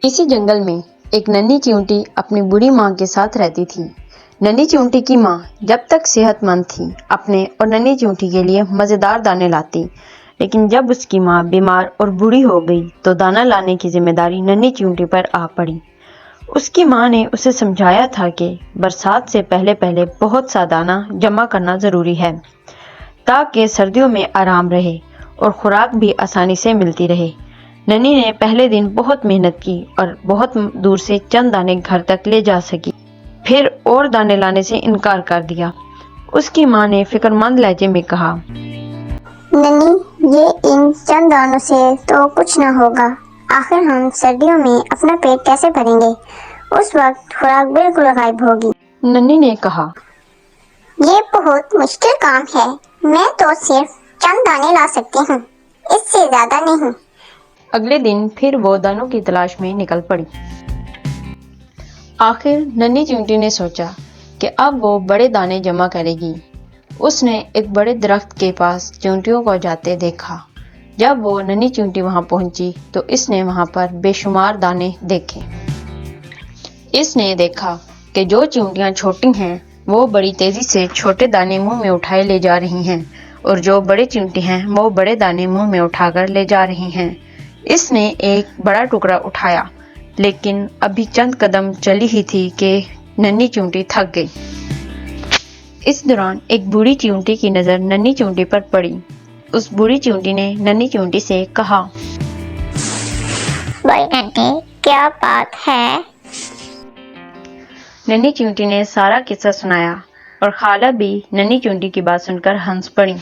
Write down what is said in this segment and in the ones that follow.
इसी जंगल में एक नन्ही चींटी अपनी बूढ़ी माँ के साथ रहती थी। नन्ही चींटी की माँ जब तक सेहतमंद थी अपने और नन्ही चींटी के लिए मजेदार दाने लाती, लेकिन जब उसकी माँ बीमार और बूढ़ी हो गई तो दाना लाने की जिम्मेदारी नन्ही चींटी पर आ पड़ी। उसकी माँ ने उसे समझाया था कि बरसात से पहले पहले बहुत सा दाना जमा करना जरूरी है ताकि सर्दियों में आराम रहे और खुराक भी आसानी से मिलती रहे। नन्ही ने पहले दिन बहुत मेहनत की और बहुत दूर से चंद दाने घर तक ले जा सकी, फिर और दाने लाने से इनकार कर दिया। उसकी माँ ने फिक्रमंद लहजे में कहा, नन्ही, ये इन चंद दानों से तो कुछ न होगा। आखिर हम सर्दियों में अपना पेट कैसे भरेंगे? उस वक्त खुराक बिल्कुल गायब होगी। नन्ही ने कहा, ये बहुत मुश्किल काम है। मैं तो सिर्फ चंद दाने ला सकती हूँ, इससे ज्यादा नहीं। अगले दिन फिर वो दानों की तलाश में निकल पड़ी। आखिर नन्ही चींटी ने सोचा कि अब वो बड़े दाने जमा करेगी। उसने एक बड़े दरख्त के पास चींटियों को जाते देखा। जब वो नन्ही चींटी वहां पहुंची तो इसने वहां पर बेशुमार दाने देखे। इसने देखा कि जो चींटियां छोटी हैं वो बड़ी तेजी से छोटे दाने मुंह में उठाए ले जा रही हैं और जो बड़े चींटी हैं वो बड़े दाने मुंह में उठाकर ले जा रही हैं। इसने एक बड़ा टुकड़ा उठाया, लेकिन अभी चंद कदम चली ही थी कि नन्ही चींटी थक गई। इस दौरान एक बूढ़ी चींटी की नजर नन्ही चींटी पर पड़ी। उस बूढ़ी चींटी ने नन्ही चींटी से कहा, भाई नन्ही, क्या बात है? नन्ही चींटी ने सारा किस्सा सुनाया और खाला भी नन्ही चींटी की बात सुनकर हंस पड़ी।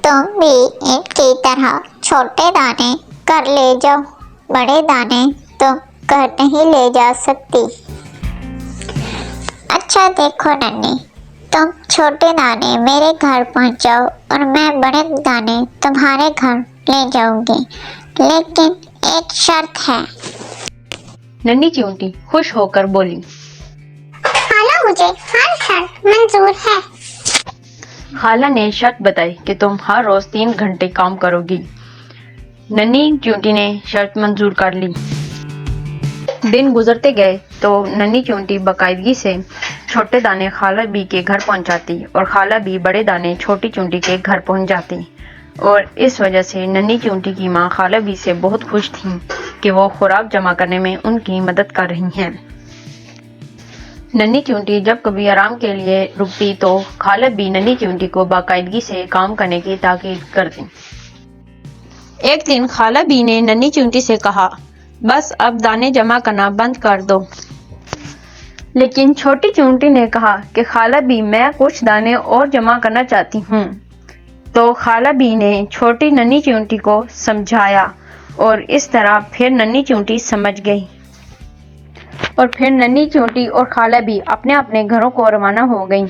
तुम भी इनकी तरह छोटे दाने कर ले जाओ, बड़े दाने तुम घर नहीं ले जा सकती। अच्छा देखो नन्ही, तुम छोटे दाने मेरे घर पहुंचाओ और मैं बड़े दाने तुम्हारे घर ले जाऊंगी, लेकिन एक शर्त है। नन्ही चींटी खुश होकर बोली, खाला, मुझे हर शर्त मंजूर है। खाला ने शर्त बताई कि तुम हर रोज 3 घंटे काम करोगी। नन्ही चींटी ने शर्त मंजूर कर ली। दिन गुजरते गए तो नन्ही चींटी बाकायदगी से छोटे दाने खाला बी के घर पहुंचाती और खाला बी बड़े दाने छोटी चींटी के घर पहुंच जाती। और इस वजह से नन्ही चींटी की माँ खाला बी से बहुत खुश थी कि वो खुराक जमा करने में उनकी मदद कर रही हैं। नन्ही चींटी जब कभी आराम के लिए रुकती तो खाला बी नन्ही चींटी को बाकायदगी से काम करने की ताकीद करती। एक दिन खाला बी ने नन्ही चींटी से कहा, बस अब दाने जमा करना बंद कर दो। लेकिन छोटी चींटी ने कहा कि खाला बी, मैं कुछ दाने और जमा करना चाहती हूँ। तो खाला बी ने छोटी नन्ही चींटी को समझाया और इस तरह फिर नन्ही चींटी समझ गई और फिर नन्ही चींटी और खाला बी अपने अपने घरों को रवाना हो गईं।